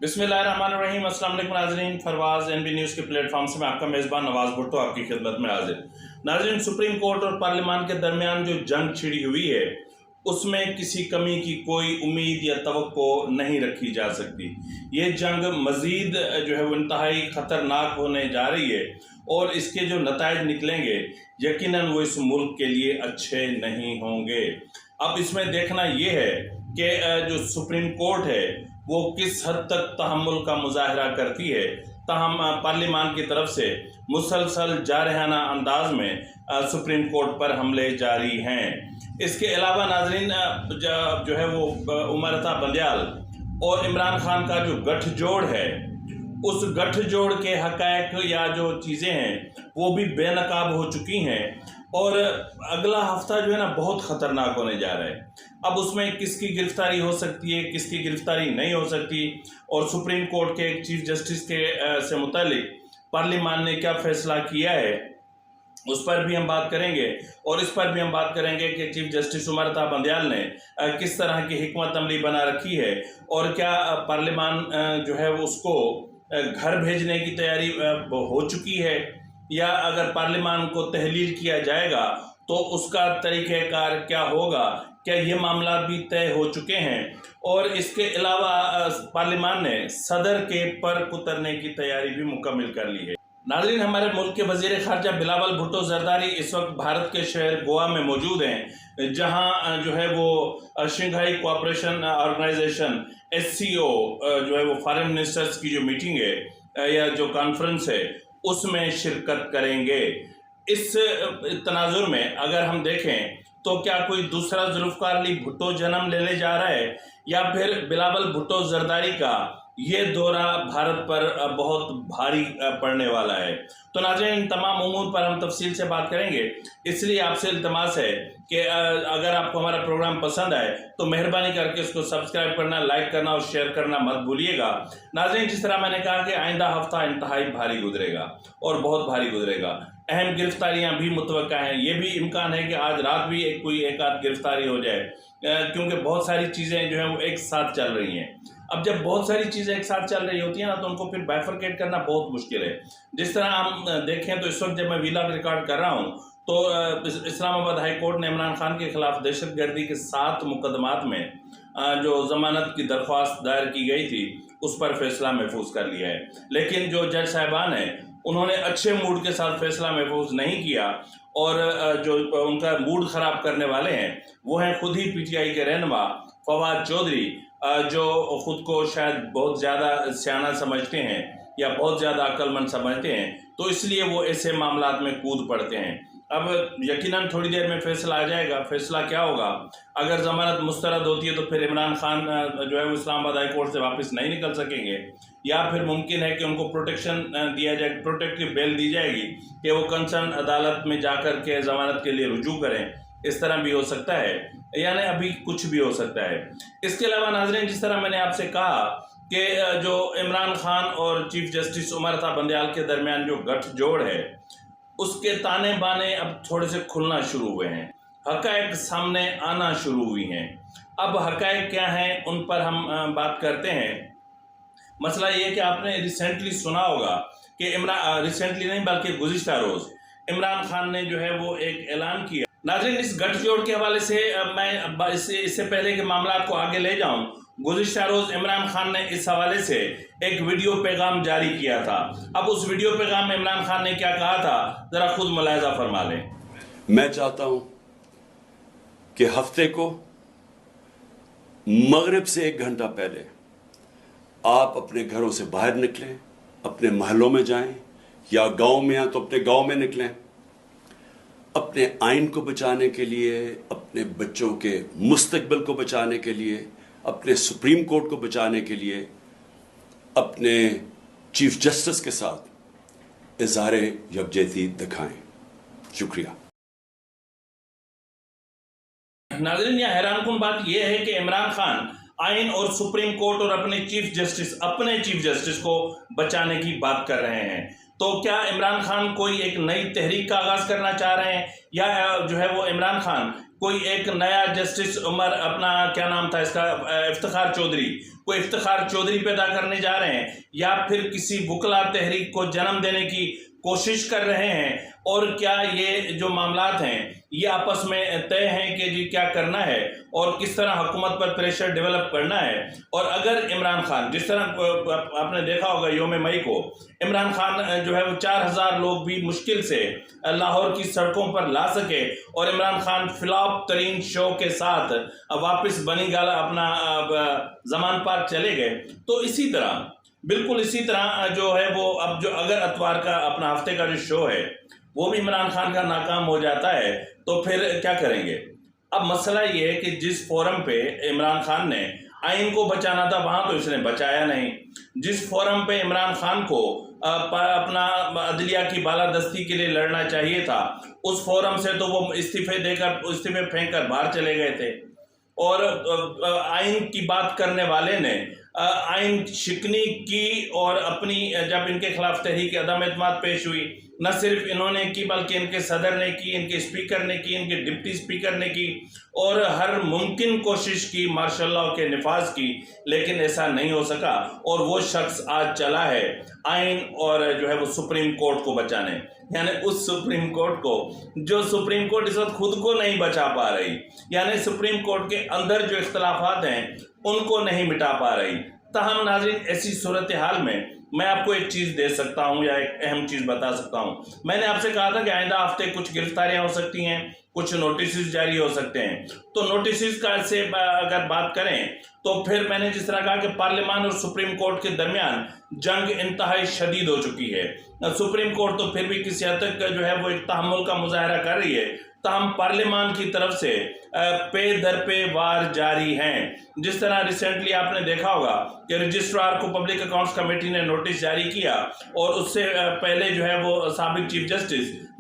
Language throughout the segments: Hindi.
बिस्मिल्लाहिर्रहमानिर्रहीम। अस्सलाम वालेकुम नाज़रीन, फरवाज एनबी न्यूज़ के प्लेटफॉर्म से मैं आपका मेज़बान नवाज भुट्टो आपकी खिदमत में हाजिर। नाज़रीन, सुप्रीम कोर्ट और पार्लियामान के दरमियान जो जंग छिड़ी हुई है उसमें किसी कमी की कोई उम्मीद या तवक्को नहीं रखी जा सकती। ये जंग मज़ीद जो है वो इंतहाई ख़तरनाक होने जा रही है और इसके जो नताइज निकलेंगे यकीनन वो इस मुल्क के लिए अच्छे नहीं होंगे। अब इसमें देखना ये है कि जो सुप्रीम कोर्ट है वो किस हद तक तहम्मुल का मुजाहरा करती है। ताहम पार्लियामान की तरफ से मुसलसल जारहाना अंदाज में सुप्रीम कोर्ट पर हमले जारी हैं। इसके अलावा नाजरीन जो है वो उमर अता बंदयाल और इमरान खान का जो गठजोड़ है उस गठजोड़ के हक़ाइक़ या जो चीज़ें हैं वो भी बेनकाब हो चुकी हैं और अगला हफ्ता जो है ना बहुत ख़तरनाक होने जा रहा है। अब उसमें किसकी गिरफ्तारी हो सकती है, किसकी गिरफ्तारी नहीं हो सकती और सुप्रीम कोर्ट के चीफ जस्टिस के से मुतालिक पार्लियामान ने क्या फ़ैसला किया है उस पर भी हम बात करेंगे और इस पर भी हम बात करेंगे कि चीफ जस्टिस उमर अता बंदयाल ने किस तरह की हिकमत अमली बना रखी है और क्या पार्लियामान जो है उसको घर भेजने की तैयारी हो चुकी है या अगर पार्लियामान को तहलील किया जाएगा तो उसका तरीक़ेकार क्या होगा, क्या ये मामला भी तय हो चुके हैं। और इसके अलावा पार्लियामान ने सदर के पर उतरने की तैयारी भी मुकम्मल कर ली है। नाज़रीन, हमारे मुल्क के वज़ीर ख़ारजा बिलावल भुट्टो ज़रदारी इस वक्त भारत के शहर गोवा में मौजूद हैं, जहां जो है वो शंघाई कोऑपरेशन ऑर्गेनाइजेशन SCO जो है वो फॉरेन मिनिस्टर्स की जो मीटिंग है या जो कॉन्फ्रेंस है उसमें शिरकत करेंगे। इस तनाजुर में अगर हम देखें तो क्या कोई दूसरा जुल्फ़िकार अली भुट्टो जन्म लेने जा रहा है या फिर बिलावल भुट्टो ज़रदारी का ये दौरा भारत पर बहुत भारी पड़ने वाला है। तो नाज़रीन, इन तमाम उमूर पर हम तफसील से बात करेंगे, इसलिए आपसे इल्तमास है कि अगर आपको हमारा प्रोग्राम पसंद आए तो मेहरबानी करके इसको सब्सक्राइब करना, लाइक करना और शेयर करना मत भूलिएगा। नाज़रीन, जिस तरह मैंने कहा कि आइंदा हफ्ता इंतहाई भारी गुजरेगा और बहुत भारी गुजरेगा। अहम गिरफ्तारियां भी मुतवक्का हैं, ये भी इम्कान है कि आज रात भी कोई एक आध गिरफ्तारी हो जाए, क्योंकि बहुत सारी चीज़ें जो हैं वो एक साथ चल रही हैं। अब जब बहुत सारी चीज़ें एक साथ चल रही होती हैं ना तो उनको फिर बाइफरकेट करना बहुत मुश्किल है। जिस तरह हम देखें तो इस वक्त जब मैं वीलॉग रिकॉर्ड कर रहा हूँ तो इस्लामाबाद हाई कोर्ट ने इमरान खान के खिलाफ दहशतगर्दी के 7 मुकदमात में जो ज़मानत की दरख्वास्त दायर की गई थी उस पर फैसला महफूज कर लिया है। लेकिन जो जज साहिबान हैं उन्होंने अच्छे मूड के साथ फैसला महफूज नहीं किया और जो उनका मूड ख़राब करने वाले हैं वो हैं खुद ही PTI के रहनुमा फवाद चौधरी, जो ख़ुद को शायद बहुत ज़्यादा सियाना समझते हैं या बहुत ज़्यादा अक्लमंद समझते हैं, तो इसलिए वो ऐसे मामलात में कूद पड़ते हैं। अब यकीनन थोड़ी देर में फ़ैसला आ जाएगा। फ़ैसला क्या होगा, अगर ज़मानत मुस्तरद होती है तो फिर इमरान खान जो है वो इस्लामाबाद हाई कोर्ट से वापस नहीं निकल सकेंगे या फिर मुमकिन है कि उनको प्रोटेक्शन दिया जाए, प्रोटेक्टिव बेल दी जाएगी कि वो कंसर्न अदालत में जाकर के ज़मानत के लिए रुजू करें। इस तरह भी हो सकता है, यानी अभी कुछ भी हो सकता है। इसके अलावा नाज़रीन, जिस तरह मैंने आपसे कहा कि जो इमरान खान और चीफ जस्टिस उमर अता बंदयाल के दरमियान जो गठजोड़ है उसके ताने बाने अब थोड़े से खुलना शुरू हुए हैं, हक़ाइक़ सामने आना शुरू हुई हैं। अब हक़ाइक़ क्या हैं उन पर हम बात करते हैं। मसला ये है कि आपने रिसेंटली सुना होगा कि रिसेंटली नहीं बल्कि गुज़िश्ता रोज़ इमरान खान ने जो है वो एक ऐलान किया। नाज़रीन, इस गठजोड़ के हवाले से मैं इससे पहले के मामला को आगे ले जाऊं, गुज़िश्ता रोज़ इमरान खान ने इस हवाले से एक वीडियो पैगाम जारी किया था। अब उस वीडियो पैगाम में इमरान खान ने क्या कहा था, ज़रा खुद मुलाहिज़ा फरमा लें। मैं चाहता हूं कि हफ्ते को मगरिब से 1 घंटा पहले आप अपने घरों से बाहर निकलें, अपने महलों में जाएं या गांव में हैं तो अपने गांव में निकलें, अपने आइन को बचाने के लिए, अपने बच्चों के मुस्तकबिल को बचाने के लिए, अपने सुप्रीम कोर्ट को बचाने के लिए अपने चीफ जस्टिस के साथ इज़हारे यकजहती दिखाएं। शुक्रिया। नाज़रीन, यहाँ हैरानकुन बात यह है कि इमरान खान आइन और सुप्रीम कोर्ट और अपने चीफ जस्टिस को बचाने की बात कर रहे हैं। तो क्या इमरान खान कोई एक नई तहरीक का आगाज करना चाह रहे हैं, या जो है वो इमरान खान कोई एक नया जस्टिस उमर, अपना क्या नाम था इसका, इफ्तिखार चौधरी, कोई इफ्तिखार चौधरी पैदा करने जा रहे हैं, या फिर किसी वकला तहरीक को जन्म देने की कोशिश कर रहे हैं? और क्या ये जो मामलात हैं ये आपस में तय हैं कि जी क्या करना है और किस तरह हुकूमत पर प्रेशर डेवलप करना है? और अगर इमरान खान, जिस तरह आपने देखा होगा योम मई को इमरान खान जो है वो 4000 लोग भी मुश्किल से लाहौर की सड़कों पर ला सके और इमरान खान फ्लॉप तरीन शो के साथ वापस बनी गाला अपना जमान पार्क चले गए, तो इसी तरह, बिल्कुल इसी तरह जो है वो अब जो अगर अतवार का अपना हफ्ते का जो शो है वो भी इमरान खान का नाकाम हो जाता है तो फिर क्या करेंगे? अब मसला ये है कि जिस फोरम पे इमरान खान ने आइन को बचाना था वहां तो इसने बचाया नहीं। जिस फोरम पे इमरान खान को अपना अदलिया की बालादस्ती के लिए लड़ना चाहिए था उस फोरम से तो वो इस्तीफे फेंक कर बाहर चले गए थे। और आइन की बात करने वाले ने आइन शिकनी की और अपनी जब इनके खिलाफ तहरीक अदम एतमाद पेश हुई, न सिर्फ इन्होंने की बल्कि इनके सदर ने की, इनके स्पीकर ने की, इनके डिप्टी स्पीकर ने की और हर मुमकिन कोशिश की मार्शल लॉ के निफाज की, लेकिन ऐसा नहीं हो सका। और वो शख्स आज चला है आइन और जो है वो सुप्रीम कोर्ट को बचाने, यानी उस सुप्रीम कोर्ट को जो सुप्रीम कोर्ट इस वक्त खुद को नहीं बचा पा रही, यानी सुप्रीम कोर्ट के अंदर जो इख्तलाफात हैं उनको नहीं मिटा पा रही। तहम नाज़रीन, ऐसी सूरत हाल में मैं आपको एक चीज़ दे सकता हूं या एक अहम चीज़ बता सकता हूं। मैंने आपसे कहा था कि आइंदा हफ्ते कुछ गिरफ्तारियां हो सकती हैं, कुछ नोटिस जारी हो सकते हैं। तो नोटिस का से अगर बात करें तो फिर मैंने जिस तरह कहा कि पार्लियामान और सुप्रीम कोर्ट के दरमियान जंग इंतहाई शदीद हो चुकी है। सुप्रीम कोर्ट तो फिर भी किसी हद तक जो है वो एक तहम्मुल का मुजाहरा कर रही है, तहम पार्लियामान की तरफ से पे दर पे वार जारी हैं। जिस तरह रिसेंटली आपने देखा होगा कि रजिस्ट्रार को पब्लिक अकाउंट्स कमेटी ने नोटिस जारी किया और उससे पहले जो है वो साबिक चीफ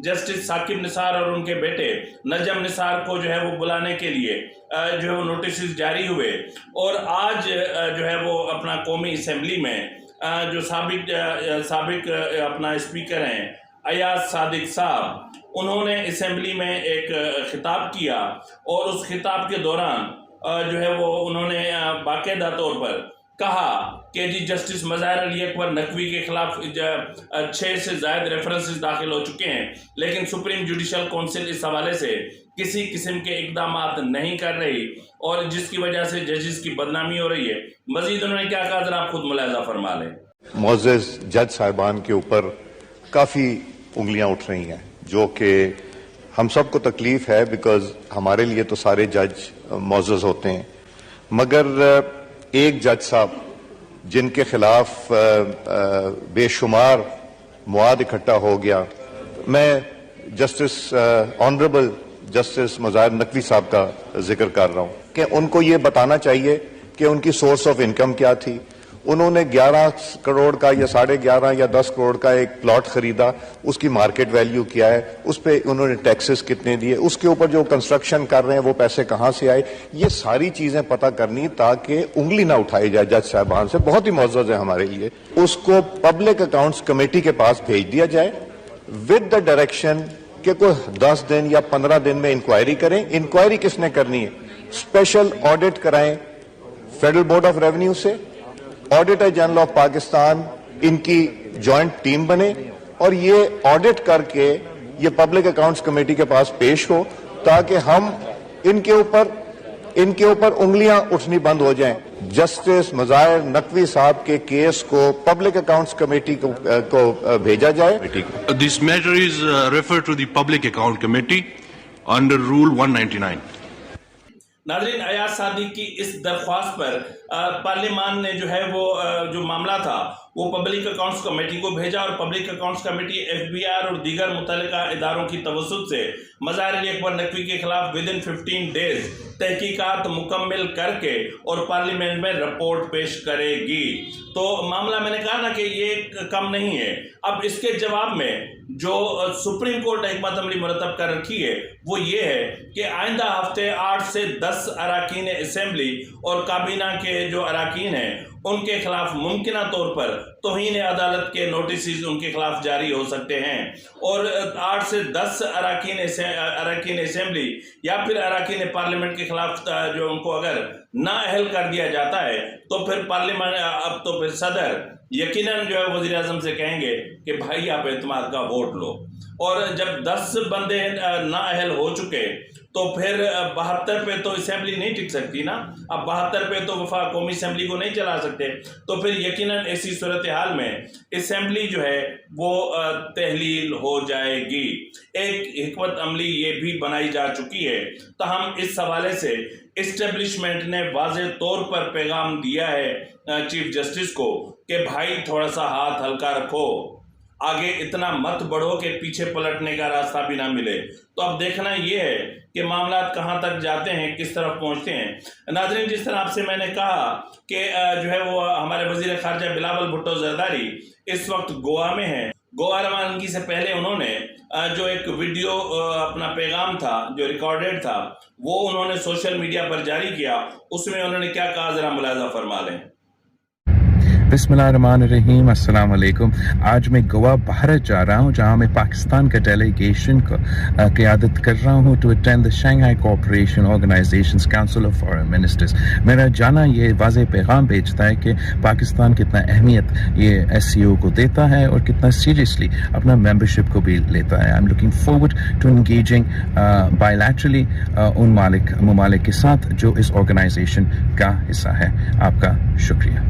जस्टिस साकिब निसार और उनके बेटे नजम निसार को जो है वो बुलाने के लिए जो है वो नोटिस जारी हुए। और आज जो है वो अपना कौमी असम्बली में जो साबिक अपना स्पीकर हैं अयाज सादिक साहब, उन्होंने असेंबली में एक खिताब किया और उस खिताब के दौरान जो है वो उन्होंने बाकायदा तौर पर कहा कि जी जस्टिस मज़ाहिर अली अकबर नकवी के खिलाफ 6 से ज़ायद रेफरेंसेस दाखिल हो चुके हैं, लेकिन सुप्रीम जुडिशल काउंसिल इस हवाले से किसी किस्म के इकदाम नहीं कर रही और जिसकी वजह से जजेस की बदनामी हो रही है। मजीद उन्होंने क्या कहा, जरा आप खुद मुलाहिजा फरमा लें। मुअज़्ज़ज़ जज साहिबान के ऊपर काफ़ी उंगलियां उठ रही हैं, जो कि हम सबको तकलीफ है, बिकॉज हमारे लिए तो सारे जज मुअज़्ज़ज़ होते हैं, मगर एक जज साहब जिनके खिलाफ बेशुमार मुआद इकट्ठा हो गया, मैं justice honourable justice Mazahar Naqvi साहब का जिक्र कर रहा हूं कि उनको ये बताना चाहिए कि उनकी सोर्स ऑफ इनकम क्या थी। उन्होंने 11 करोड़ का या 11.5 या 10 करोड़ का एक प्लॉट खरीदा, उसकी मार्केट वैल्यू क्या है, उस पर उन्होंने टैक्सेस कितने दिए, उसके ऊपर जो कंस्ट्रक्शन कर रहे हैं वो पैसे कहां से आए, ये सारी चीजें पता करनी ताकि उंगली ना उठाई जाए जज साहबान से। बहुत ही मुअज़्ज़ज़ है हमारे लिए। उसको पब्लिक अकाउंट्स कमेटी के पास भेज दिया जाए विद द डायरेक्शन कि कोई 10 दिन या 15 दिन में इंक्वायरी करें। इंक्वायरी किसने करनी है? स्पेशल ऑडिट कराएं फेडरल बोर्ड ऑफ रेवेन्यू से, ऑडिटर जनरल ऑफ पाकिस्तान इनकी जॉइंट टीम बने और ये ऑडिट करके ये पब्लिक अकाउंट्स कमेटी के पास पेश हो ताकि हम इनके ऊपर उंगलियां उठनी बंद हो जाएं। जस्टिस मुज़ाहिर नकवी साहब के केस को पब्लिक अकाउंट्स कमेटी को भेजा जाए। This matter is refer to the public account committee under rule 199। नाज़रीन, अयाज सादिक की इस दरख्वास्त पर पार्लियामान ने जो है वो जो मामला था वो पब्लिक अकाउंट्स कमेटी को भेजा और पब्लिक अकाउंट्स कमेटी FBI और दीगर मुतल्लिका इदारों की तवज्जुह से मज़ाहिर अली अकबर नकवी के खिलाफ विदिन 15 डेज तहकीकात मुकम्मल करके और पार्लियामेंट में रिपोर्ट पेश करेगी। तो मामला मैंने कहा ना कि ये कम नहीं है। अब इसके जवाब में जो सुप्रीम कोर्ट ने हिकमत अमली मुरतब कर रखी है वो ये है कि आइंदा हफ्ते 8 से 10 अराकीन असेंबली और काबीना के जो अराकीन हैं उनके खिलाफ मुमकिना तौर पर तौहीन अदालत के नोटिस उनके खिलाफ जारी हो सकते हैं। और 8 से 10 अराकीन असेंबली या फिर अराकीन पार्लियामेंट के खिलाफ जो उनको अगर नाअहल कर दिया जाता है तो फिर पार्लियामेंट अब तो फिर सदर यकीनन जो है वज़ीर आज़म से कहेंगे कि भाई आप एतमाद का वोट लो। और जब 10 बंदे नाअहल हो चुके तो फिर 72 पे तो असेंबली नहीं टिक सकती ना। अब 72 पे तो वफा कौमी असेंबली को नहीं चला सकते, तो फिर यकीनन ऐसी सूरत हाल में असेंबली जो है वो तहलील हो जाएगी। एक हिकमत अमली ये भी बनाई जा चुकी है। तो हम इस हवाले से इस्टेब्लिशमेंट ने वाज़े तौर पर पैगाम दिया है चीफ जस्टिस को कि भाई थोड़ा सा हाथ हल्का रखो, आगे इतना मत बढ़ो कि पीछे पलटने का रास्ता भी ना मिले। तो अब देखना ये है कि मामला कहाँ तक जाते हैं, किस तरफ पहुँचते हैं। नाज़रीन, जिस तरह आपसे मैंने कहा कि जो है वो हमारे वज़ीर ख़ारजा बिलावल भुट्टो ज़रदारी इस वक्त गोवा में हैं। गोवा रवानगी से पहले उन्होंने जो एक वीडियो अपना पैगाम था जो रिकॉर्डेड था वो उन्होंने सोशल मीडिया पर जारी किया। उसमें उन्होंने क्या कहा, ज़रा मुलाज़ा फरमा लें। बिस्मिल्लाहिर्रहमानिर्रहीम, अस्सलाम वालेकुम। आज मैं गोवा भारत जा रहा हूँ जहाँ मैं पाकिस्तान का डेलीगेशन को क़यादत कर रहा हूँ to attend the Shanghai cooperation organisations council of foreign ministers. मेरा जाना ये वाज़े पैगाम भेजता है कि पाकिस्तान कितना अहमियत ये SCO को देता है और कितना सीरियसली अपना मेंबरशिप को भी लेता है। I am looking forward to engaging bilaterally उन ममालिक के साथ जो इस ऑर्गेनाइजेशन का हिस्सा है। आपका शुक्रिया।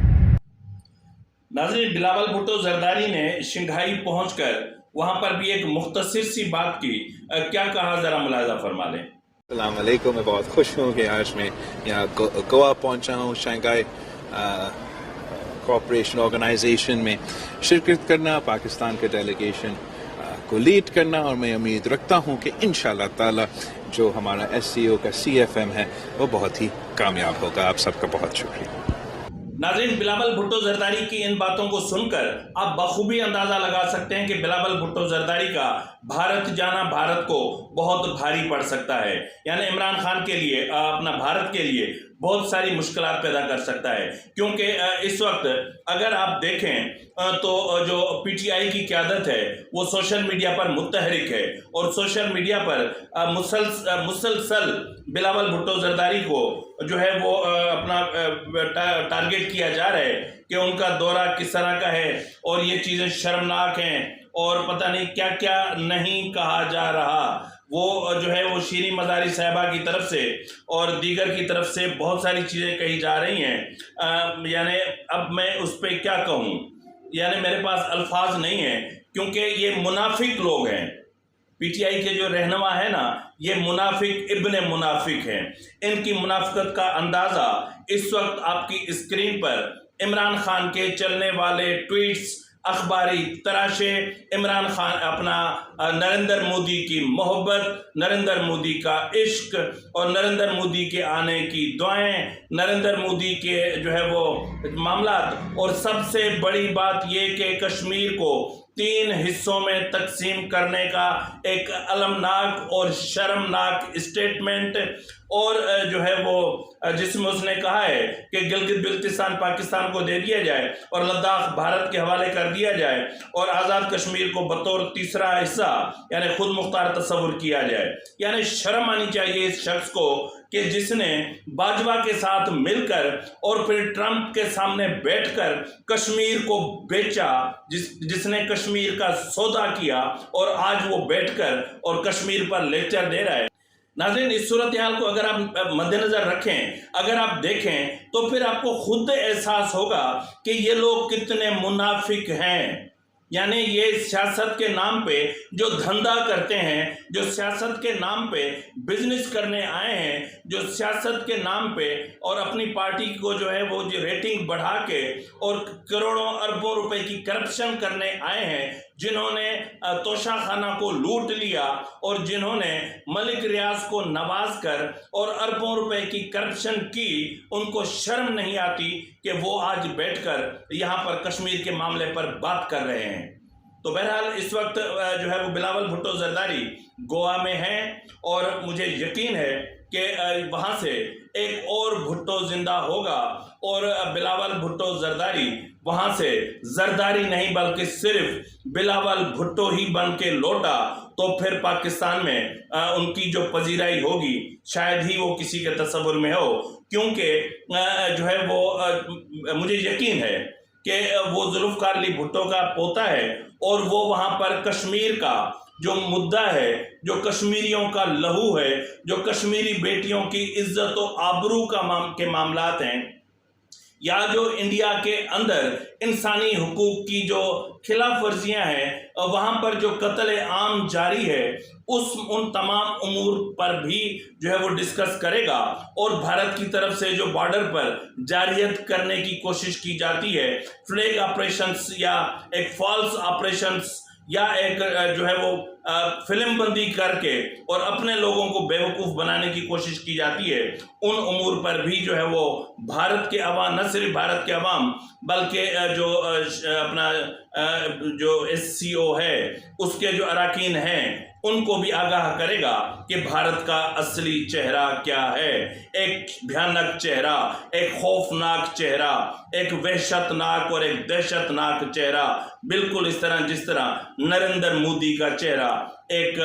नाज़रीन, बिलावल भुट्टो ज़रदारी ने शंघाई पहुंचकर वहां पर भी एक मुख्तसर सी बात की। क्या कहा, ज़रा मुलाज़ा फरमा लें। अस्सलाम वालेकुम। मैं बहुत खुश हूँ कि आज मैं यहाँ गोवा पहुँचा हूँ शंघाई कोऑपरेशन ऑर्गेनाइजेशन में शिरकत करना, पाकिस्तान के डेलीगेशन को लीड करना, और मैं उम्मीद रखता हूँ कि इंशाअल्लाह ताला जो हमारा SCO का CFM है वो बहुत ही कामयाब होगा। आप सबका बहुत शुक्रिया। नाज़रीन, बिलावल भुट्टो ज़रदारी की इन बातों को सुनकर आप बखूबी अंदाज़ा लगा सकते हैं कि बिलावल भुट्टो ज़रदारी का भारत जाना भारत को बहुत भारी पड़ सकता है। यानी इमरान खान के लिए, अपना भारत के लिए बहुत सारी मुश्किलात पैदा कर सकता है। क्योंकि इस वक्त अगर आप देखें तो जो PTI की क़यादत है वो सोशल मीडिया पर मुतहरिक है और सोशल मीडिया पर मुसलसल बिलावल भुट्टो ज़रदारी को जो है वो अपना टारगेट किया जा रहा है कि उनका दौरा किस तरह का है और ये चीज़ें शर्मनाक हैं और पता नहीं क्या क्या नहीं कहा जा रहा। वो जो है वो शीरी मज़ारी साहिबा की तरफ से और दीगर की तरफ से बहुत सारी चीज़ें कही जा रही हैं। यानी अब मैं उस पर क्या कहूँ, यानी मेरे पास अल्फाज नहीं है, क्योंकि ये मुनाफिक लोग हैं। PTI के जो रहनुमा है ना, ये मुनाफिक इब्ने मुनाफिक हैं। इनकी मुनाफिकत का अंदाज़ा इस वक्त आपकी स्क्रीन पर इमरान खान के चलने वाले ट्वीट्स, अखबारी तराशे, इमरान खान अपना नरेंद्र मोदी की मोहब्बत, नरेंद्र मोदी का इश्क और नरेंद्र मोदी के आने की दुआएं, नरेंद्र मोदी के जो है वो मामलात, और सबसे बड़ी बात ये कि कश्मीर को 3 हिस्सों में तकसीम करने का एक अलमनाक और शर्मनाक स्टेटमेंट, और जो है वो जिसमें उसने कहा है कि गिलगित बिल्तिस्तान पाकिस्तान को दे दिया जाए और लद्दाख भारत के हवाले कर दिया जाए और आज़ाद कश्मीर को बतौर तीसरा हिस्सा यानी खुद मुख्तार तस्वुर किया जाए। यानी शर्म आनी चाहिए इस शख्स को कि जिसने बाजवा के साथ मिलकर और फिर ट्रंप के सामने बैठकर कश्मीर को बेचा, जिसने कश्मीर का सौदा किया और आज वो बैठकर और कश्मीर पर लेक्चर दे रहा है। नाज़रीन, इस सूरत हाल को अगर आप मद्देनजर रखें, अगर आप देखें तो फिर आपको खुद एहसास होगा कि ये लोग कितने मुनाफिक हैं। यानी ये सियासत के नाम पे जो धंधा करते हैं, जो सियासत के नाम पे बिजनेस करने आए हैं, जो सियासत के नाम पे और अपनी पार्टी को जो है वो जो रेटिंग बढ़ा के और करोड़ों अरबों रुपए की करप्शन करने आए हैं, जिन्होंने तोशा खाना को लूट लिया और जिन्होंने मलिक रियाज को नवाज कर और अरबों रुपए की करप्शन की, उनको शर्म नहीं आती कि वो आज बैठकर यहाँ पर कश्मीर के मामले पर बात कर रहे हैं। तो बहरहाल इस वक्त जो है वो बिलावल भुट्टो जरदारी गोवा में हैं और मुझे यकीन है कि वहाँ से एक और भुट्टो जिंदा होगा और बिलावल भुट्टो जरदारी वहाँ से जरदारी नहीं बल्कि सिर्फ बिलावल भुट्टो ही बन के लौटा तो फिर पाकिस्तान में उनकी जो पजीराई होगी शायद ही वो किसी के तस्वुर में हो, क्योंकि जो है वो मुझे यकीन है कि वो जुल्फ़िकार अली भुट्टो का पोता है और वो वहाँ पर कश्मीर का जो मुद्दा है, जो कश्मीरियों का लहू है, जो कश्मीरी बेटियों की इज्जत और आबरू के मामलात हैं, या जो इंडिया के अंदर इंसानी हुकूक की जो खिलाफ वर्जियाँ हैं, वहाँ पर जो कत्ल आम जारी है, उन तमाम उमूर पर भी जो है वो डिस्कस करेगा। और भारत की तरफ से जो बॉर्डर पर जारियत करने की कोशिश की जाती है, फ्लैग ऑपरेशंस या एक फॉल्स ऑपरेशंस या एक जो है वो फिल्म बंदी करके और अपने लोगों को बेवकूफ़ बनाने की कोशिश की जाती है, उन उमूर पर भी जो है वो भारत के अवाम, न सिर्फ भारत के अवाम बल्कि जो अपना जो SCO है उसके जो अरकान हैं उनको भी आगाह करेगा कि भारत का असली चेहरा क्या है। एक भयानक चेहरा, एक खौफनाक चेहरा, एक वहशतनाक और एक दहशतनाक चेहरा, बिल्कुल इस तरह जिस तरह नरेंद्र मोदी का चेहरा एक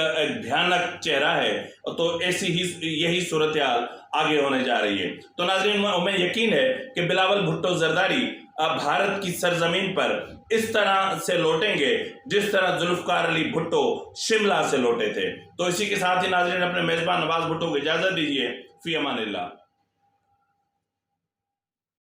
भयानक चेहरा है, तो ऐसी ही यही सूरत हाल आगे होने जा रही है। तो नाज़रीन, हमें यकीन है कि बिलावल भुट्टो जरदारी भारत की सरजमीन पर इस तरह से लौटेंगे जिस तरह जुल्फ़िकार अली भुट्टो शिमला से लौटे थे। तो इसी के साथ ही नाज़रीन, अपने मेज़बान नवाज भुट्टो को इजाज़त दीजिए। फ़ी अमानिल्लाह।